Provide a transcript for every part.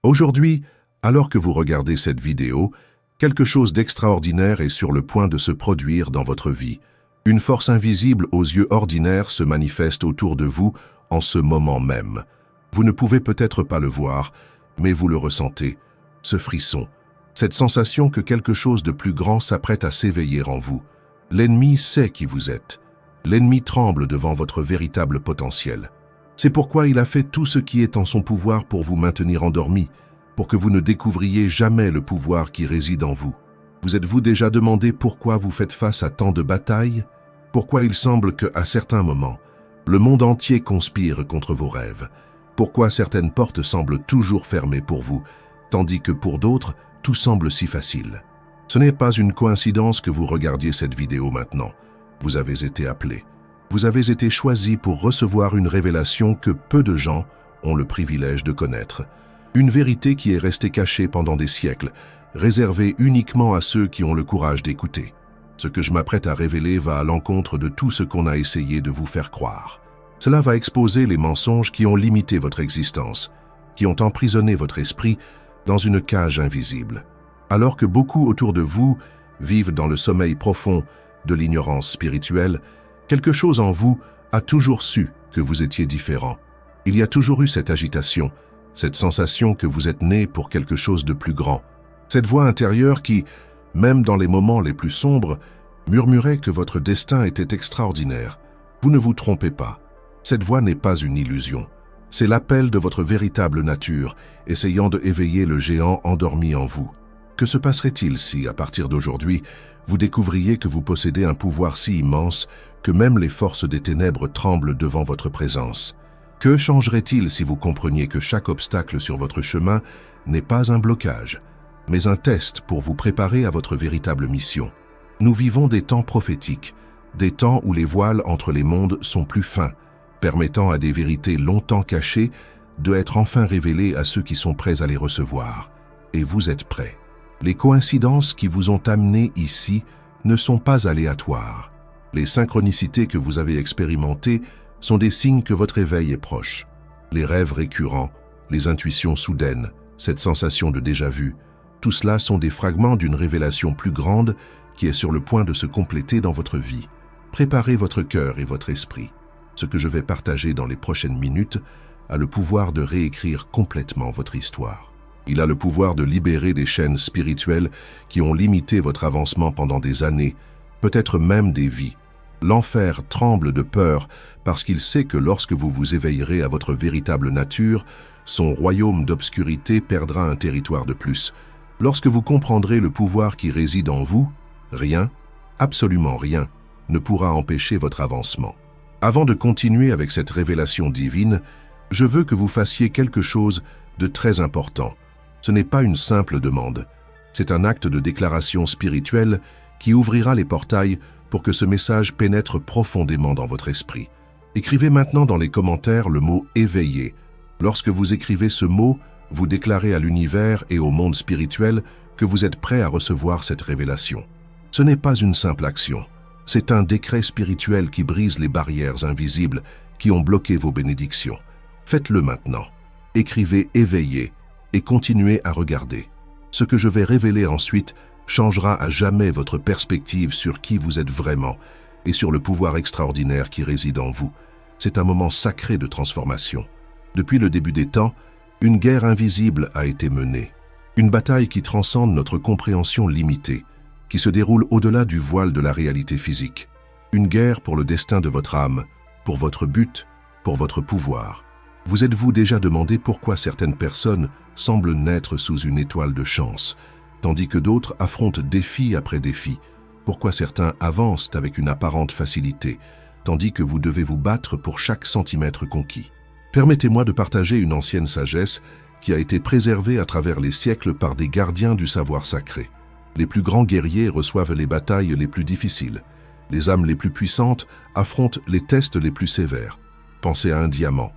Aujourd'hui, alors que vous regardez cette vidéo, quelque chose d'extraordinaire est sur le point de se produire dans votre vie. Une force invisible aux yeux ordinaires se manifeste autour de vous en ce moment même. Vous ne pouvez peut-être pas le voir, mais vous le ressentez, ce frisson, cette sensation que quelque chose de plus grand s'apprête à s'éveiller en vous. L'ennemi sait qui vous êtes. L'ennemi tremble devant votre véritable potentiel. C'est pourquoi il a fait tout ce qui est en son pouvoir pour vous maintenir endormi, pour que vous ne découvriez jamais le pouvoir qui réside en vous. Vous êtes-vous déjà demandé pourquoi vous faites face à tant de batailles? Pourquoi il semble qu'à certains moments, le monde entier conspire contre vos rêves? Pourquoi certaines portes semblent toujours fermées pour vous, tandis que pour d'autres, tout semble si facile? Ce n'est pas une coïncidence que vous regardiez cette vidéo maintenant. Vous avez été appelé. Vous avez été choisi pour recevoir une révélation que peu de gens ont le privilège de connaître. Une vérité qui est restée cachée pendant des siècles, réservée uniquement à ceux qui ont le courage d'écouter. Ce que je m'apprête à révéler va à l'encontre de tout ce qu'on a essayé de vous faire croire. Cela va exposer les mensonges qui ont limité votre existence, qui ont emprisonné votre esprit dans une cage invisible. Alors que beaucoup autour de vous vivent dans le sommeil profond de l'ignorance spirituelle, quelque chose en vous a toujours su que vous étiez différent. Il y a toujours eu cette agitation, cette sensation que vous êtes né pour quelque chose de plus grand. Cette voix intérieure qui, même dans les moments les plus sombres, murmurait que votre destin était extraordinaire. Vous ne vous trompez pas. Cette voix n'est pas une illusion. C'est l'appel de votre véritable nature, essayant de éveiller le géant endormi en vous. Que se passerait-il si, à partir d'aujourd'hui, vous découvriez que vous possédez un pouvoir si immense que même les forces des ténèbres tremblent devant votre présence? Que changerait-il si vous compreniez que chaque obstacle sur votre chemin n'est pas un blocage, mais un test pour vous préparer à votre véritable mission? Nous vivons des temps prophétiques, des temps où les voiles entre les mondes sont plus fins, permettant à des vérités longtemps cachées de être enfin révélées à ceux qui sont prêts à les recevoir. Et vous êtes prêts. Les coïncidences qui vous ont amené ici ne sont pas aléatoires. Les synchronicités que vous avez expérimentées sont des signes que votre éveil est proche. Les rêves récurrents, les intuitions soudaines, cette sensation de déjà-vu, tout cela sont des fragments d'une révélation plus grande qui est sur le point de se compléter dans votre vie. Préparez votre cœur et votre esprit. Ce que je vais partager dans les prochaines minutes a le pouvoir de réécrire complètement votre histoire. Il a le pouvoir de libérer des chaînes spirituelles qui ont limité votre avancement pendant des années, peut-être même des vies. L'enfer tremble de peur parce qu'il sait que lorsque vous vous éveillerez à votre véritable nature, son royaume d'obscurité perdra un territoire de plus. Lorsque vous comprendrez le pouvoir qui réside en vous, rien, absolument rien, ne pourra empêcher votre avancement. Avant de continuer avec cette révélation divine, je veux que vous fassiez quelque chose de très important. Ce n'est pas une simple demande, c'est un acte de déclaration spirituelle qui ouvrira les portails pour que ce message pénètre profondément dans votre esprit. Écrivez maintenant dans les commentaires le mot « éveillé ». Lorsque vous écrivez ce mot, vous déclarez à l'univers et au monde spirituel que vous êtes prêt à recevoir cette révélation. Ce n'est pas une simple action, c'est un décret spirituel qui brise les barrières invisibles qui ont bloqué vos bénédictions. Faites-le maintenant. Écrivez « éveillé » et continuez à regarder. Ce que je vais révéler ensuite changera à jamais votre perspective sur qui vous êtes vraiment et sur le pouvoir extraordinaire qui réside en vous. C'est un moment sacré de transformation. Depuis le début des temps, une guerre invisible a été menée. Une bataille qui transcende notre compréhension limitée, qui se déroule au-delà du voile de la réalité physique. Une guerre pour le destin de votre âme, pour votre but, pour votre pouvoir. Vous êtes-vous déjà demandé pourquoi certaines personnes semblent naître sous une étoile de chance, tandis que d'autres affrontent défi après défi? Pourquoi certains avancent avec une apparente facilité, tandis que vous devez vous battre pour chaque centimètre conquis? Permettez-moi de partager une ancienne sagesse qui a été préservée à travers les siècles par des gardiens du savoir sacré. Les plus grands guerriers reçoivent les batailles les plus difficiles. Les âmes les plus puissantes affrontent les tests les plus sévères. Pensez à un diamant.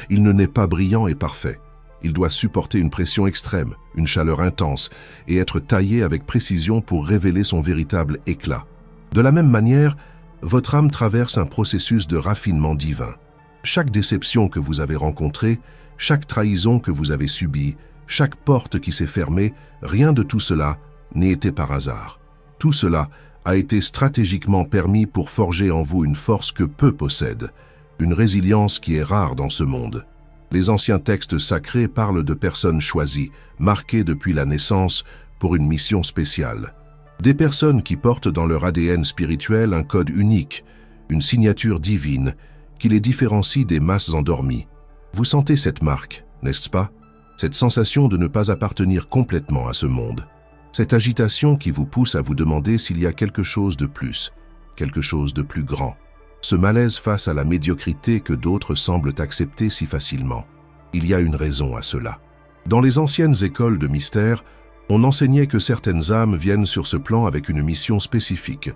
Il ne naît pas brillant et parfait. Il doit supporter une pression extrême, une chaleur intense et être taillé avec précision pour révéler son véritable éclat. De la même manière, votre âme traverse un processus de raffinement divin. Chaque déception que vous avez rencontrée, chaque trahison que vous avez subie, chaque porte qui s'est fermée, rien de tout cela n'a été par hasard. Tout cela a été stratégiquement permis pour forger en vous une force que peu possèdent, une résilience qui est rare dans ce monde. Les anciens textes sacrés parlent de personnes choisies, marquées depuis la naissance pour une mission spéciale. Des personnes qui portent dans leur ADN spirituel un code unique, une signature divine qui les différencie des masses endormies. Vous sentez cette marque, n'est-ce pas? Cette sensation de ne pas appartenir complètement à ce monde. Cette agitation qui vous pousse à vous demander s'il y a quelque chose de plus, quelque chose de plus grand. Ce malaise face à la médiocrité que d'autres semblent accepter si facilement. Il y a une raison à cela. Dans les anciennes écoles de mystère, on enseignait que certaines âmes viennent sur ce plan avec une mission spécifique.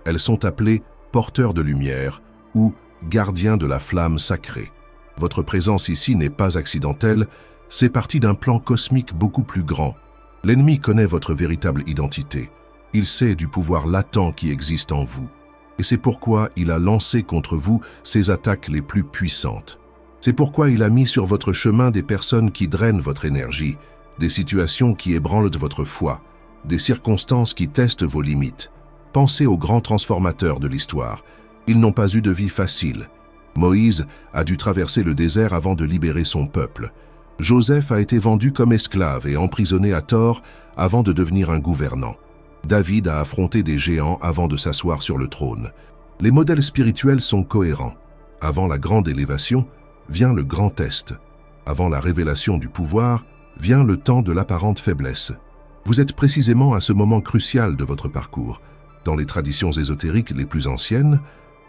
Elles sont appelées porteurs de lumière ou gardiens de la flamme sacrée. Votre présence ici n'est pas accidentelle, c'est partie d'un plan cosmique beaucoup plus grand. L'ennemi connaît votre véritable identité. Il sait du pouvoir latent qui existe en vous. Et c'est pourquoi il a lancé contre vous ses attaques les plus puissantes. C'est pourquoi il a mis sur votre chemin des personnes qui drainent votre énergie, des situations qui ébranlent votre foi, des circonstances qui testent vos limites. Pensez aux grands transformateurs de l'histoire. Ils n'ont pas eu de vie facile. Moïse a dû traverser le désert avant de libérer son peuple. Joseph a été vendu comme esclave et emprisonné à tort avant de devenir un gouvernant. David a affronté des géants avant de s'asseoir sur le trône. Les modèles spirituels sont cohérents. Avant la grande élévation, vient le grand test. Avant la révélation du pouvoir, vient le temps de l'apparente faiblesse. Vous êtes précisément à ce moment crucial de votre parcours. Dans les traditions ésotériques les plus anciennes,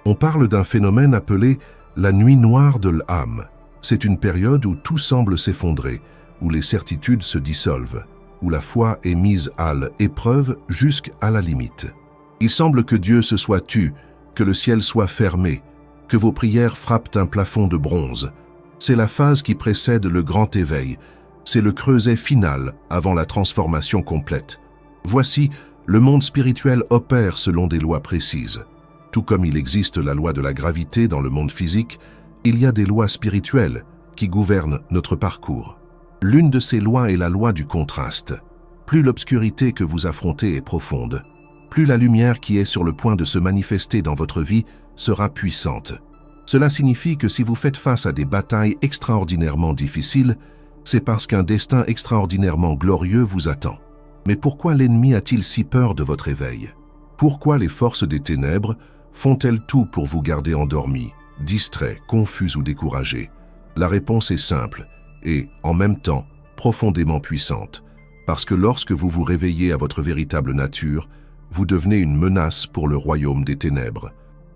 on parle d'un phénomène appelé la nuit noire de l'âme. C'est une période où tout semble s'effondrer, où les certitudes se dissolvent, où la foi est mise à l'épreuve jusqu'à la limite. Il semble que Dieu se soit tu, que le ciel soit fermé, que vos prières frappent un plafond de bronze. C'est la phase qui précède le grand éveil, c'est le creuset final avant la transformation complète. Voici, le monde spirituel opère selon des lois précises. Tout comme il existe la loi de la gravité dans le monde physique, il y a des lois spirituelles qui gouvernent notre parcours. L'une de ces lois est la loi du contraste. Plus l'obscurité que vous affrontez est profonde, plus la lumière qui est sur le point de se manifester dans votre vie sera puissante. Cela signifie que si vous faites face à des batailles extraordinairement difficiles, c'est parce qu'un destin extraordinairement glorieux vous attend. Mais pourquoi l'ennemi a-t-il si peur de votre éveil? Pourquoi les forces des ténèbres font-elles tout pour vous garder endormi, distrait, confus ou découragé? La réponse est simple et, en même temps, profondément puissante. Parce que lorsque vous vous réveillez à votre véritable nature, vous devenez une menace pour le royaume des ténèbres.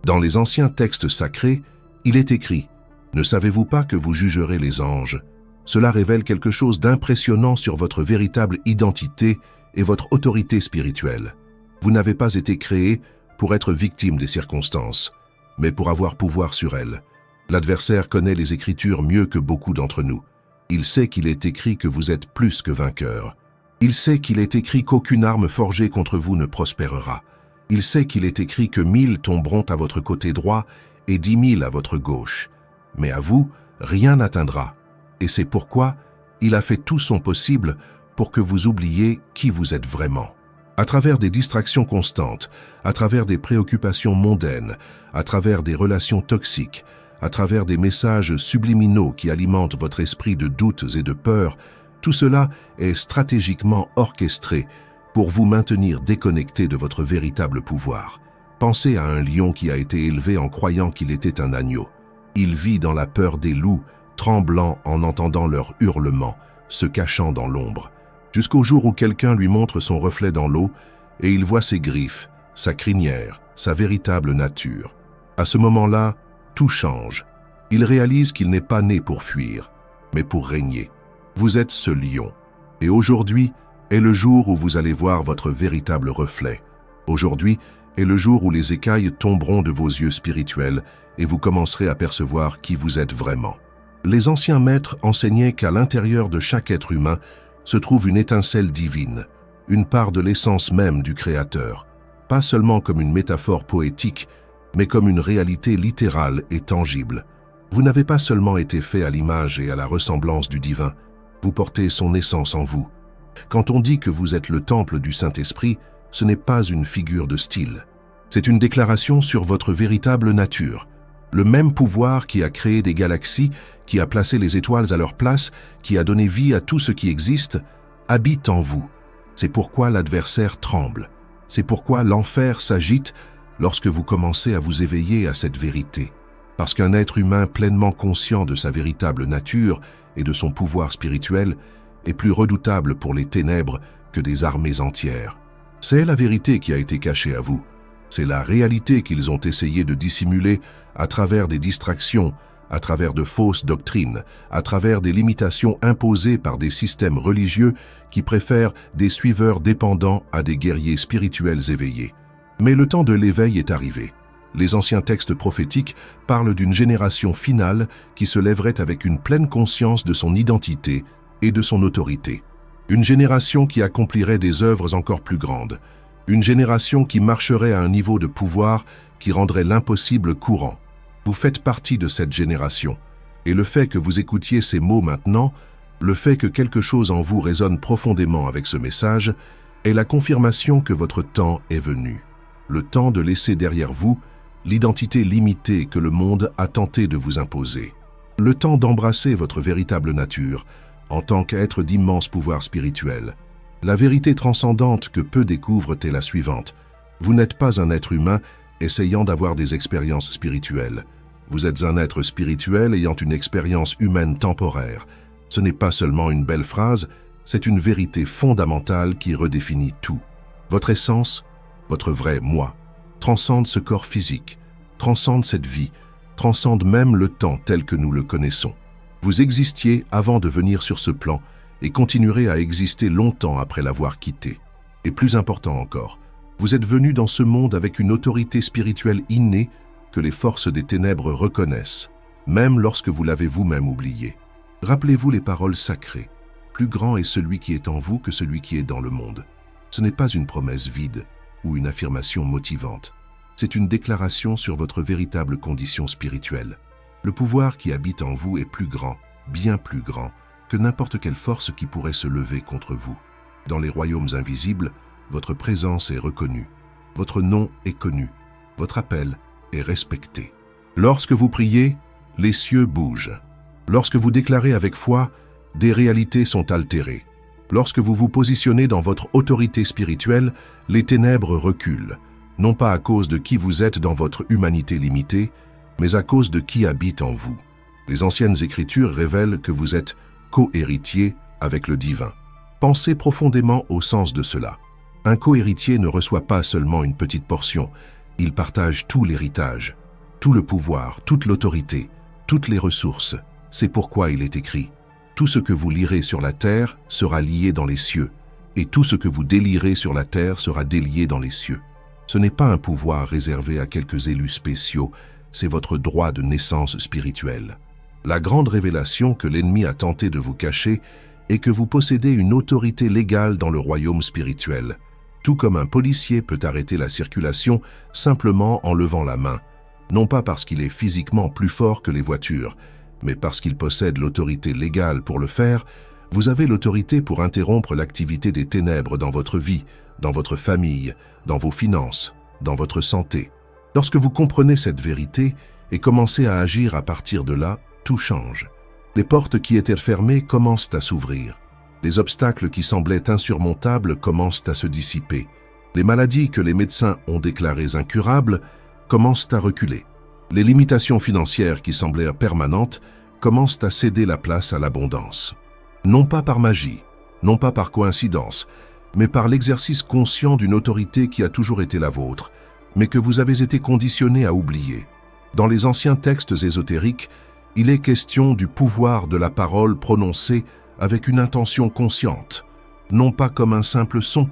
Dans les anciens textes sacrés, il est écrit « Ne savez-vous pas que vous jugerez les anges ?» Cela révèle quelque chose d'impressionnant sur votre véritable identité et votre autorité spirituelle. Vous n'avez pas été créé pour être victime des circonstances, mais pour avoir pouvoir sur elles. L'adversaire connaît les Écritures mieux que beaucoup d'entre nous. Il sait qu'il est écrit que vous êtes plus que vainqueur. Il sait qu'il est écrit qu'aucune arme forgée contre vous ne prospérera. Il sait qu'il est écrit que 1000 tomberont à votre côté droit et 10 000 à votre gauche. Mais à vous, rien n'atteindra. Et c'est pourquoi il a fait tout son possible pour que vous oubliez qui vous êtes vraiment. À travers des distractions constantes, à travers des préoccupations mondaines, à travers des relations toxiques, à travers des messages subliminaux qui alimentent votre esprit de doutes et de peurs, tout cela est stratégiquement orchestré pour vous maintenir déconnecté de votre véritable pouvoir. Pensez à un lion qui a été élevé en croyant qu'il était un agneau. Il vit dans la peur des loups, tremblant en entendant leurs hurlements, se cachant dans l'ombre, jusqu'au jour où quelqu'un lui montre son reflet dans l'eau et il voit ses griffes, sa crinière, sa véritable nature. À ce moment-là, tout change. Il réalise qu'il n'est pas né pour fuir, mais pour régner. Vous êtes ce lion. Et aujourd'hui est le jour où vous allez voir votre véritable reflet. Aujourd'hui est le jour où les écailles tomberont de vos yeux spirituels et vous commencerez à percevoir qui vous êtes vraiment. Les anciens maîtres enseignaient qu'à l'intérieur de chaque être humain se trouve une étincelle divine, une part de l'essence même du Créateur, pas seulement comme une métaphore poétique, mais comme une réalité littérale et tangible. Vous n'avez pas seulement été fait à l'image et à la ressemblance du divin, Vous portez son essence en vous. Quand on dit que vous êtes le temple du Saint-Esprit, ce n'est pas une figure de style. C'est une déclaration sur votre véritable nature. Le même pouvoir qui a créé des galaxies, qui a placé les étoiles à leur place, qui a donné vie à tout ce qui existe, habite en vous. C'est pourquoi l'adversaire tremble. C'est pourquoi l'enfer s'agite lorsque vous commencez à vous éveiller à cette vérité. Parce qu'un être humain pleinement conscient de sa véritable nature et de son pouvoir spirituel est plus redoutable pour les ténèbres que des armées entières. C'est la vérité qui a été cachée à vous. C'est la réalité qu'ils ont essayé de dissimuler à travers des distractions, à travers de fausses doctrines, à travers des limitations imposées par des systèmes religieux qui préfèrent des suiveurs dépendants à des guerriers spirituels éveillés. Mais le temps de l'éveil est arrivé. Les anciens textes prophétiques parlent d'une génération finale qui se lèverait avec une pleine conscience de son identité et de son autorité. Une génération qui accomplirait des œuvres encore plus grandes. Une génération qui marcherait à un niveau de pouvoir qui rendrait l'impossible courant. Vous faites partie de cette génération. Et le fait que vous écoutiez ces mots maintenant, le fait que quelque chose en vous résonne profondément avec ce message, est la confirmation que votre temps est venu. Le temps de laisser derrière vous l'identité limitée que le monde a tenté de vous imposer. Le temps d'embrasser votre véritable nature, en tant qu'être d'immense pouvoir spirituel. La vérité transcendante que peu découvrent est la suivante. Vous n'êtes pas un être humain essayant d'avoir des expériences spirituelles. Vous êtes un être spirituel ayant une expérience humaine temporaire. Ce n'est pas seulement une belle phrase, c'est une vérité fondamentale qui redéfinit tout. Votre essence, votre vrai moi, transcende ce corps physique, transcende cette vie, transcende même le temps tel que nous le connaissons. Vous existiez avant de venir sur ce plan et continuerez à exister longtemps après l'avoir quitté. Et plus important encore, vous êtes venu dans ce monde avec une autorité spirituelle innée que les forces des ténèbres reconnaissent, même lorsque vous l'avez vous-même oublié. Rappelez-vous les paroles sacrées. Plus grand est celui qui est en vous que celui qui est dans le monde. Ce n'est pas une promesse vide ou une affirmation motivante. C'est une déclaration sur votre véritable condition spirituelle. Le pouvoir qui habite en vous est plus grand, bien plus grand, que n'importe quelle force qui pourrait se lever contre vous. Dans les royaumes invisibles, votre présence est reconnue, votre nom est connu, votre appel est respecté. Lorsque vous priez, les cieux bougent. Lorsque vous déclarez avec foi, des réalités sont altérées. Lorsque vous vous positionnez dans votre autorité spirituelle, les ténèbres reculent, non pas à cause de qui vous êtes dans votre humanité limitée, mais à cause de qui habite en vous. Les anciennes Écritures révèlent que vous êtes co-héritier avec le divin. Pensez profondément au sens de cela. Un co-héritier ne reçoit pas seulement une petite portion, il partage tout l'héritage, tout le pouvoir, toute l'autorité, toutes les ressources. C'est pourquoi il est écrit « Tout ce que vous lirez sur la terre sera lié dans les cieux, et tout ce que vous délirez sur la terre sera délié dans les cieux. » Ce n'est pas un pouvoir réservé à quelques élus spéciaux, c'est votre droit de naissance spirituelle. La grande révélation que l'ennemi a tenté de vous cacher est que vous possédez une autorité légale dans le royaume spirituel, tout comme un policier peut arrêter la circulation simplement en levant la main, non pas parce qu'il est physiquement plus fort que les voitures, mais parce qu'il possède l'autorité légale pour le faire. Vous avez l'autorité pour interrompre l'activité des ténèbres dans votre vie, dans votre famille, dans vos finances, dans votre santé. Lorsque vous comprenez cette vérité et commencez à agir à partir de là, tout change. Les portes qui étaient fermées commencent à s'ouvrir. Les obstacles qui semblaient insurmontables commencent à se dissiper. Les maladies que les médecins ont déclarées incurables commencent à reculer. Les limitations financières qui semblaient permanentes commencent à céder la place à l'abondance. Non pas par magie, non pas par coïncidence, mais par l'exercice conscient d'une autorité qui a toujours été la vôtre, mais que vous avez été conditionné à oublier. Dans les anciens textes ésotériques, il est question du pouvoir de la parole prononcée avec une intention consciente, non pas comme un simple son,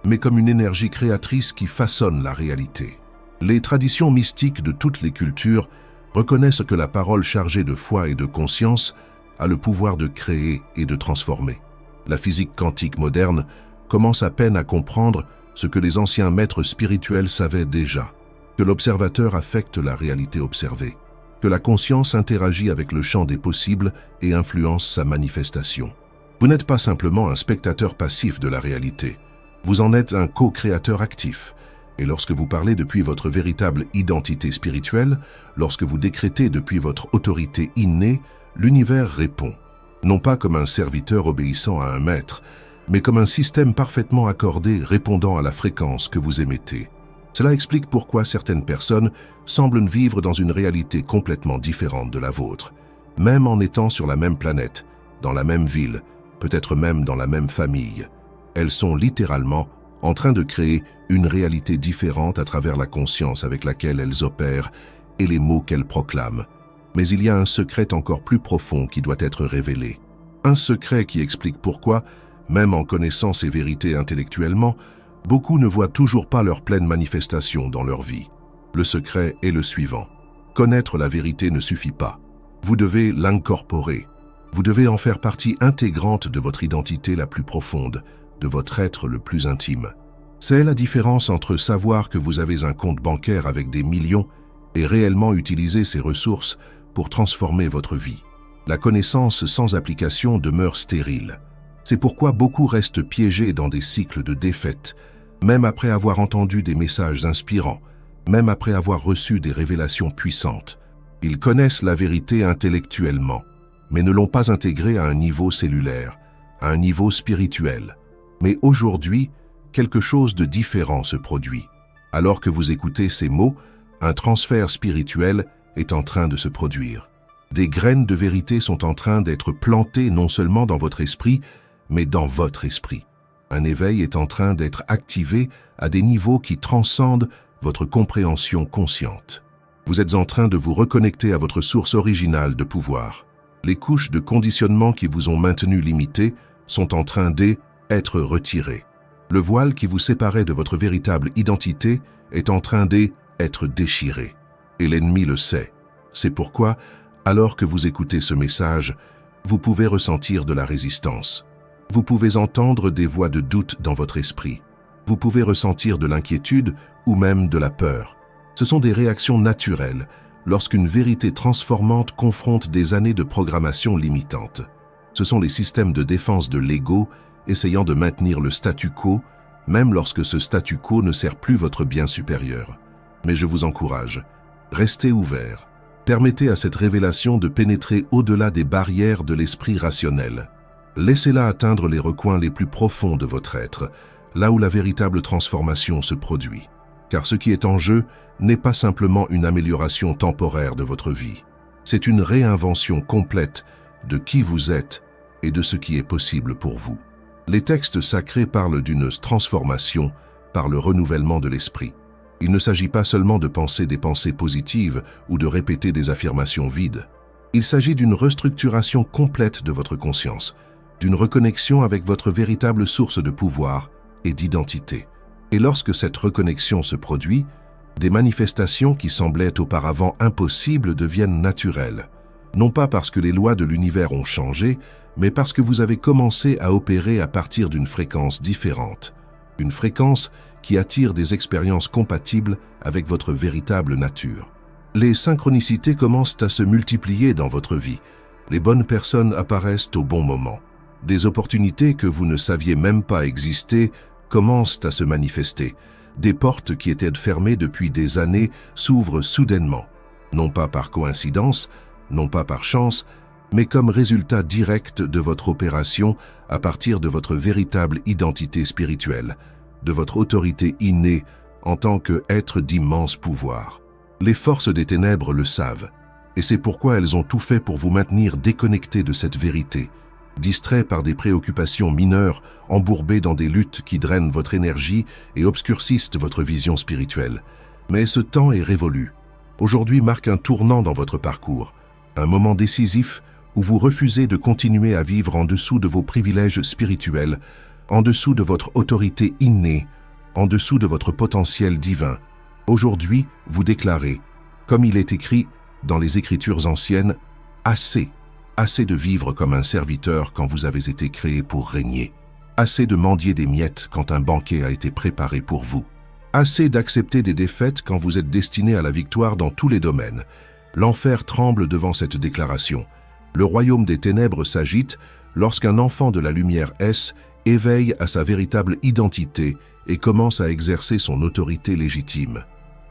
mais comme une énergie créatrice qui façonne la réalité. Les traditions mystiques de toutes les cultures reconnaissent que la parole chargée de foi et de conscience a le pouvoir de créer et de transformer. La physique quantique moderne commence à peine à comprendre ce que les anciens maîtres spirituels savaient déjà, que l'observateur affecte la réalité observée, que la conscience interagit avec le champ des possibles et influence sa manifestation. Vous n'êtes pas simplement un spectateur passif de la réalité. Vous en êtes un co-créateur actif. Et lorsque vous parlez depuis votre véritable identité spirituelle, lorsque vous décrétez depuis votre autorité innée, l'univers répond. Non pas comme un serviteur obéissant à un maître, mais comme un système parfaitement accordé répondant à la fréquence que vous émettez. Cela explique pourquoi certaines personnes semblent vivre dans une réalité complètement différente de la vôtre, même en étant sur la même planète, dans la même ville, peut-être même dans la même famille. Elles sont littéralement en train de créer une réalité différente à travers la conscience avec laquelle elles opèrent et les mots qu'elles proclament. Mais il y a un secret encore plus profond qui doit être révélé. Un secret qui explique pourquoi, même en connaissant ces vérités intellectuellement, beaucoup ne voient toujours pas leur pleine manifestation dans leur vie. Le secret est le suivant. Connaître la vérité ne suffit pas. Vous devez l'incorporer. Vous devez en faire partie intégrante de votre identité la plus profonde, de votre être le plus intime. C'est la différence entre savoir que vous avez un compte bancaire avec des millions et réellement utiliser ces ressources pour transformer votre vie. La connaissance sans application demeure stérile. C'est pourquoi beaucoup restent piégés dans des cycles de défaite, même après avoir entendu des messages inspirants, même après avoir reçu des révélations puissantes. Ils connaissent la vérité intellectuellement, mais ne l'ont pas intégrée à un niveau cellulaire, à un niveau spirituel. Mais aujourd'hui, quelque chose de différent se produit. Alors que vous écoutez ces mots, un transfert spirituel est en train de se produire. Des graines de vérité sont en train d'être plantées non seulement dans votre esprit, mais dans votre esprit. Un éveil est en train d'être activé à des niveaux qui transcendent votre compréhension consciente. Vous êtes en train de vous reconnecter à votre source originale de pouvoir. Les couches de conditionnement qui vous ont maintenu limité sont en train d'être retirées. Le voile qui vous séparait de votre véritable identité est en train d'être déchiré. Et l'ennemi le sait. C'est pourquoi, alors que vous écoutez ce message, vous pouvez ressentir de la résistance. Vous pouvez entendre des voix de doute dans votre esprit. Vous pouvez ressentir de l'inquiétude ou même de la peur. Ce sont des réactions naturelles lorsqu'une vérité transformante confronte des années de programmation limitante. Ce sont les systèmes de défense de l'ego essayant de maintenir le statu quo, même lorsque ce statu quo ne sert plus votre bien supérieur. Mais je vous encourage, restez ouverts. Permettez à cette révélation de pénétrer au-delà des barrières de l'esprit rationnel. Laissez-la atteindre les recoins les plus profonds de votre être, là où la véritable transformation se produit. Car ce qui est en jeu n'est pas simplement une amélioration temporaire de votre vie. C'est une réinvention complète de qui vous êtes et de ce qui est possible pour vous. Les textes sacrés parlent d'une transformation par le renouvellement de l'esprit. Il ne s'agit pas seulement de penser des pensées positives ou de répéter des affirmations vides. Il s'agit d'une restructuration complète de votre conscience, d'une reconnexion avec votre véritable source de pouvoir et d'identité. Et lorsque cette reconnexion se produit, des manifestations qui semblaient auparavant impossibles deviennent naturelles. Non pas parce que les lois de l'univers ont changé, mais parce que vous avez commencé à opérer à partir d'une fréquence différente. Une fréquence qui attire des expériences compatibles avec votre véritable nature. Les synchronicités commencent à se multiplier dans votre vie. Les bonnes personnes apparaissent au bon moment. Des opportunités que vous ne saviez même pas exister commencent à se manifester. Des portes qui étaient fermées depuis des années s'ouvrent soudainement. Non pas par coïncidence, non pas par chance, mais comme résultat direct de votre opération à partir de votre véritable identité spirituelle, de votre autorité innée en tant qu'être d'immense pouvoir. Les forces des ténèbres le savent, et c'est pourquoi elles ont tout fait pour vous maintenir déconnecté de cette vérité, distrait par des préoccupations mineures, embourbé dans des luttes qui drainent votre énergie et obscurcissent votre vision spirituelle. Mais ce temps est révolu. Aujourd'hui marque un tournant dans votre parcours, un moment décisif où vous refusez de continuer à vivre en dessous de vos privilèges spirituels, en dessous de votre autorité innée, en dessous de votre potentiel divin. Aujourd'hui, vous déclarez, comme il est écrit dans les Écritures anciennes, « Assez, assez de vivre comme un serviteur quand vous avez été créé pour régner. Assez de mendier des miettes quand un banquet a été préparé pour vous. Assez d'accepter des défaites quand vous êtes destiné à la victoire dans tous les domaines. » L'enfer tremble devant cette déclaration. Le royaume des ténèbres s'agite, lorsqu'un enfant de la lumière S éveille à sa véritable identité et commence à exercer son autorité légitime.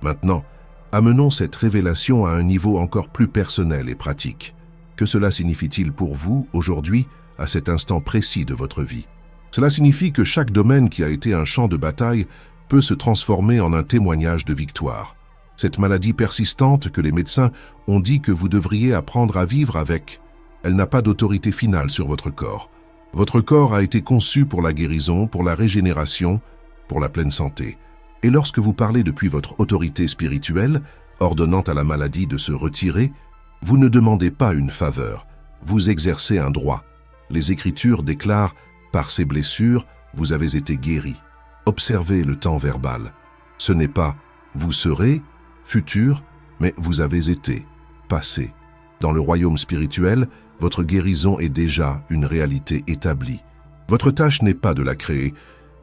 Maintenant, amenons cette révélation à un niveau encore plus personnel et pratique. Que cela signifie-t-il pour vous, aujourd'hui, à cet instant précis de votre vie? Cela signifie que chaque domaine qui a été un champ de bataille peut se transformer en un témoignage de victoire. Cette maladie persistante que les médecins ont dit que vous devriez apprendre à vivre avec, elle n'a pas d'autorité finale sur votre corps. Votre corps a été conçu pour la guérison, pour la régénération, pour la pleine santé. Et lorsque vous parlez depuis votre autorité spirituelle, ordonnant à la maladie de se retirer, vous ne demandez pas une faveur, vous exercez un droit. Les Écritures déclarent « Par ces blessures, vous avez été guéris ». Observez le temps verbal. Ce n'est pas « vous serez », futur, mais vous avez été, passé. Dans le royaume spirituel, votre guérison est déjà une réalité établie. Votre tâche n'est pas de la créer,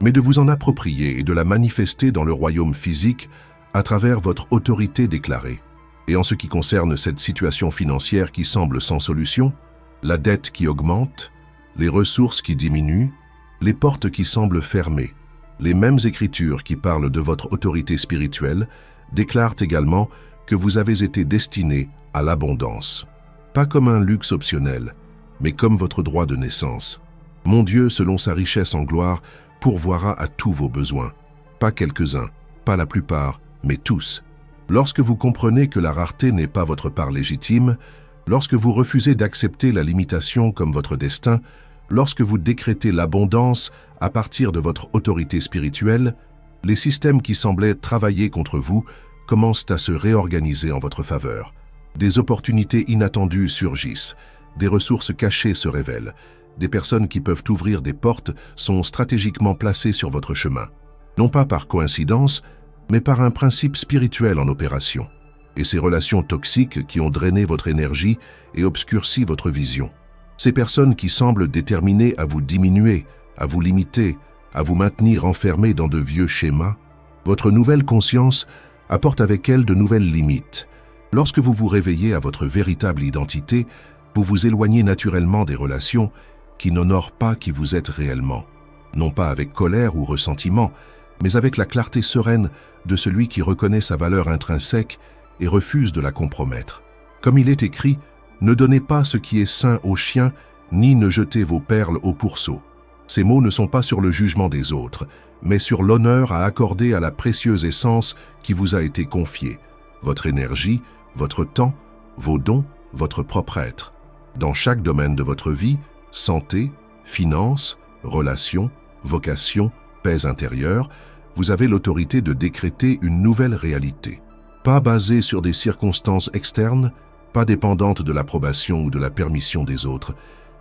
mais de vous en approprier et de la manifester dans le royaume physique à travers votre autorité déclarée. Et en ce qui concerne cette situation financière qui semble sans solution, la dette qui augmente, les ressources qui diminuent, les portes qui semblent fermées, les mêmes Écritures qui parlent de votre autorité spirituelle déclarent également que vous avez été destiné à l'abondance. Pas comme un luxe optionnel, mais comme votre droit de naissance. Mon Dieu, selon sa richesse en gloire, pourvoira à tous vos besoins. Pas quelques-uns, pas la plupart, mais tous. Lorsque vous comprenez que la rareté n'est pas votre part légitime, lorsque vous refusez d'accepter la limitation comme votre destin, lorsque vous décrétez l'abondance à partir de votre autorité spirituelle, les systèmes qui semblaient travailler contre vous commencent à se réorganiser en votre faveur. Des opportunités inattendues surgissent, des ressources cachées se révèlent, des personnes qui peuvent ouvrir des portes sont stratégiquement placées sur votre chemin. Non pas par coïncidence, mais par un principe spirituel en opération. Et ces relations toxiques qui ont drainé votre énergie et obscurci votre vision. Ces personnes qui semblent déterminées à vous diminuer, à vous limiter, à vous maintenir enfermés dans de vieux schémas, votre nouvelle conscience apporte avec elle de nouvelles limites. Lorsque vous vous réveillez à votre véritable identité, vous vous éloignez naturellement des relations qui n'honorent pas qui vous êtes réellement. Non pas avec colère ou ressentiment, mais avec la clarté sereine de celui qui reconnaît sa valeur intrinsèque et refuse de la compromettre. Comme il est écrit, ne donnez pas ce qui est sain aux chiens, ni ne jetez vos perles aux pourceaux. Ces mots ne sont pas sur le jugement des autres, mais sur l'honneur à accorder à la précieuse essence qui vous a été confiée, votre énergie, votre temps, vos dons, votre propre être. Dans chaque domaine de votre vie, santé, finances, relations, vocation, paix intérieure, vous avez l'autorité de décréter une nouvelle réalité. Pas basée sur des circonstances externes, pas dépendante de l'approbation ou de la permission des autres,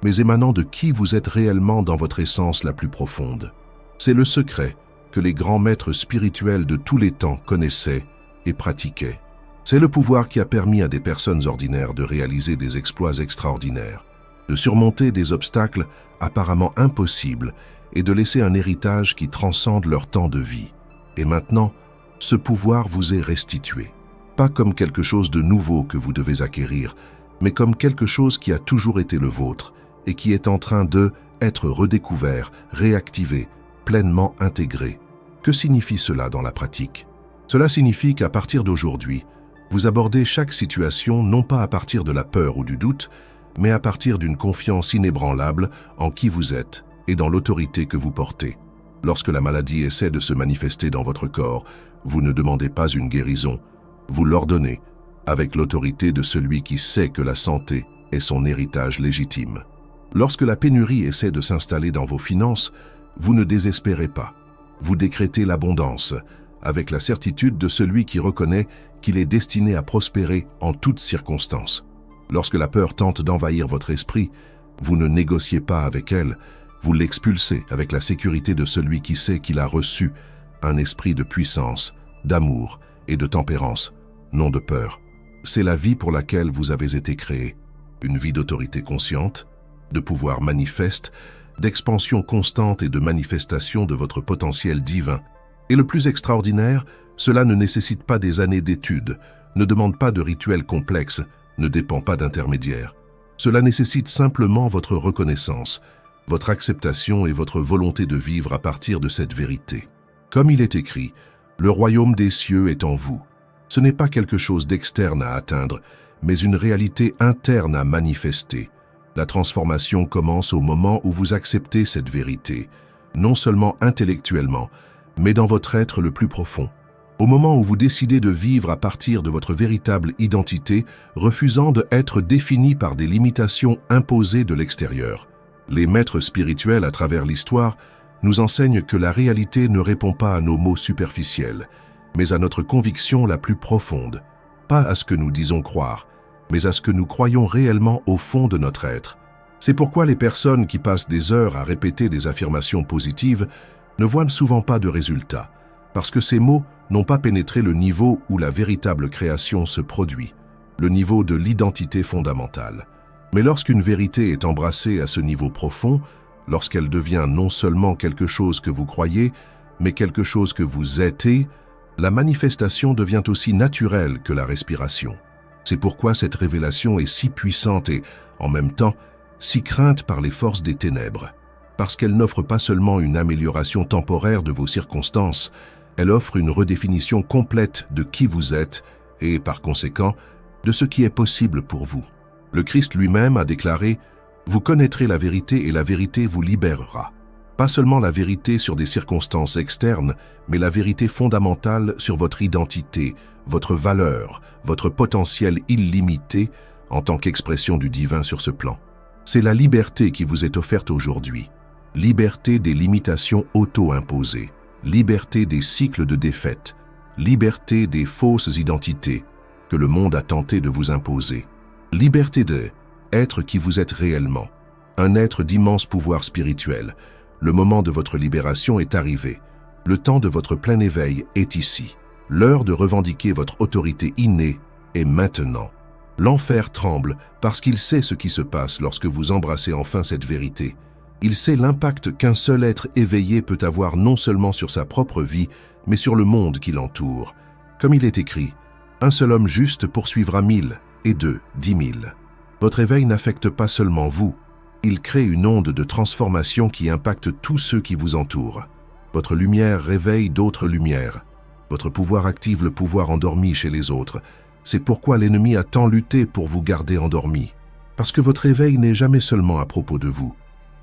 mais émanant de qui vous êtes réellement dans votre essence la plus profonde. C'est le secret que les grands maîtres spirituels de tous les temps connaissaient et pratiquaient. C'est le pouvoir qui a permis à des personnes ordinaires de réaliser des exploits extraordinaires, de surmonter des obstacles apparemment impossibles et de laisser un héritage qui transcende leur temps de vie. Et maintenant, ce pouvoir vous est restitué. Pas comme quelque chose de nouveau que vous devez acquérir, mais comme quelque chose qui a toujours été le vôtre et qui est en train de être redécouvert, réactivé, pleinement intégré. Que signifie cela dans la pratique? Cela signifie qu'à partir d'aujourd'hui, vous abordez chaque situation non pas à partir de la peur ou du doute, mais à partir d'une confiance inébranlable en qui vous êtes et dans l'autorité que vous portez. Lorsque la maladie essaie de se manifester dans votre corps, vous ne demandez pas une guérison, vous l'ordonnez avec l'autorité de celui qui sait que la santé est son héritage légitime. Lorsque la pénurie essaie de s'installer dans vos finances, vous ne désespérez pas. Vous décrétez l'abondance, avec la certitude de celui qui reconnaît qu'il est destiné à prospérer en toutes circonstances. Lorsque la peur tente d'envahir votre esprit, vous ne négociez pas avec elle, vous l'expulsez avec la sécurité de celui qui sait qu'il a reçu un esprit de puissance, d'amour et de tempérance, non de peur. C'est la vie pour laquelle vous avez été créé, une vie d'autorité consciente, de pouvoir manifeste, d'expansion constante et de manifestation de votre potentiel divin. Et le plus extraordinaire, cela ne nécessite pas des années d'études, ne demande pas de rituels complexes, ne dépend pas d'intermédiaires. Cela nécessite simplement votre reconnaissance, votre acceptation et votre volonté de vivre à partir de cette vérité. Comme il est écrit, le royaume des cieux est en vous. Ce n'est pas quelque chose d'externe à atteindre, mais une réalité interne à manifester. La transformation commence au moment où vous acceptez cette vérité, non seulement intellectuellement, mais dans votre être le plus profond. Au moment où vous décidez de vivre à partir de votre véritable identité, refusant d'être défini par des limitations imposées de l'extérieur. Les maîtres spirituels à travers l'histoire nous enseignent que la réalité ne répond pas à nos mots superficiels, mais à notre conviction la plus profonde, pas à ce que nous disons croire, mais à ce que nous croyons réellement au fond de notre être. C'est pourquoi les personnes qui passent des heures à répéter des affirmations positives ne voient souvent pas de résultats, parce que ces mots n'ont pas pénétré le niveau où la véritable création se produit, le niveau de l'identité fondamentale. Mais lorsqu'une vérité est embrassée à ce niveau profond, lorsqu'elle devient non seulement quelque chose que vous croyez, mais quelque chose que vous êtes, la manifestation devient aussi naturelle que la respiration. C'est pourquoi cette révélation est si puissante et, en même temps, si crainte par les forces des ténèbres. Parce qu'elle n'offre pas seulement une amélioration temporaire de vos circonstances, elle offre une redéfinition complète de qui vous êtes et, par conséquent, de ce qui est possible pour vous. Le Christ lui-même a déclaré « Vous connaîtrez la vérité et la vérité vous libérera ». Pas seulement la vérité sur des circonstances externes, mais la vérité fondamentale sur votre identité, votre valeur, votre potentiel illimité en tant qu'expression du divin sur ce plan. C'est la liberté qui vous est offerte aujourd'hui. Liberté des limitations auto-imposées, liberté des cycles de défaite, liberté des fausses identités que le monde a tenté de vous imposer. Liberté de être qui vous êtes réellement, un être d'immense pouvoir spirituel. Le moment de votre libération est arrivé. Le temps de votre plein éveil est ici. L'heure de revendiquer votre autorité innée est maintenant. L'enfer tremble parce qu'il sait ce qui se passe lorsque vous embrassez enfin cette vérité. Il sait l'impact qu'un seul être éveillé peut avoir non seulement sur sa propre vie, mais sur le monde qui l'entoure. Comme il est écrit, un seul homme juste poursuivra 1000 et 10 000. Votre éveil n'affecte pas seulement vous, il crée une onde de transformation qui impacte tous ceux qui vous entourent. Votre lumière réveille d'autres lumières. Votre pouvoir active le pouvoir endormi chez les autres. C'est pourquoi l'ennemi a tant lutté pour vous garder endormi. Parce que votre éveil n'est jamais seulement à propos de vous.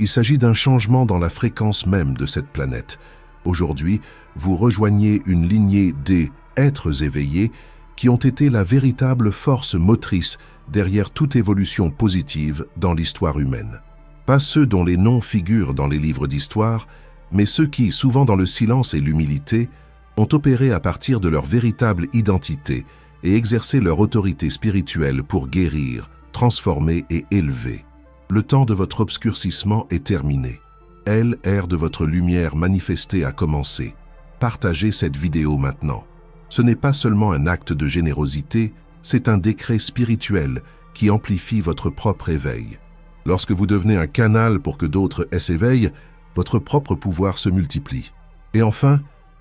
Il s'agit d'un changement dans la fréquence même de cette planète. Aujourd'hui, vous rejoignez une lignée des êtres éveillés qui ont été la véritable force motrice derrière toute évolution positive dans l'histoire humaine. Pas ceux dont les noms figurent dans les livres d'histoire, mais ceux qui, souvent dans le silence et l'humilité, ont opéré à partir de leur véritable identité et exercé leur autorité spirituelle pour guérir, transformer et élever. Le temps de votre obscurcissement est terminé. L'ère de votre lumière manifestée a commencé. Partagez cette vidéo maintenant. Ce n'est pas seulement un acte de générosité, c'est un décret spirituel qui amplifie votre propre éveil. Lorsque vous devenez un canal pour que d'autres s'éveillent, votre propre pouvoir se multiplie. Et enfin,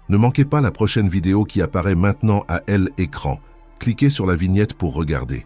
ne manquez pas la prochaine vidéo qui apparaît maintenant à l'écran. Cliquez sur la vignette pour regarder.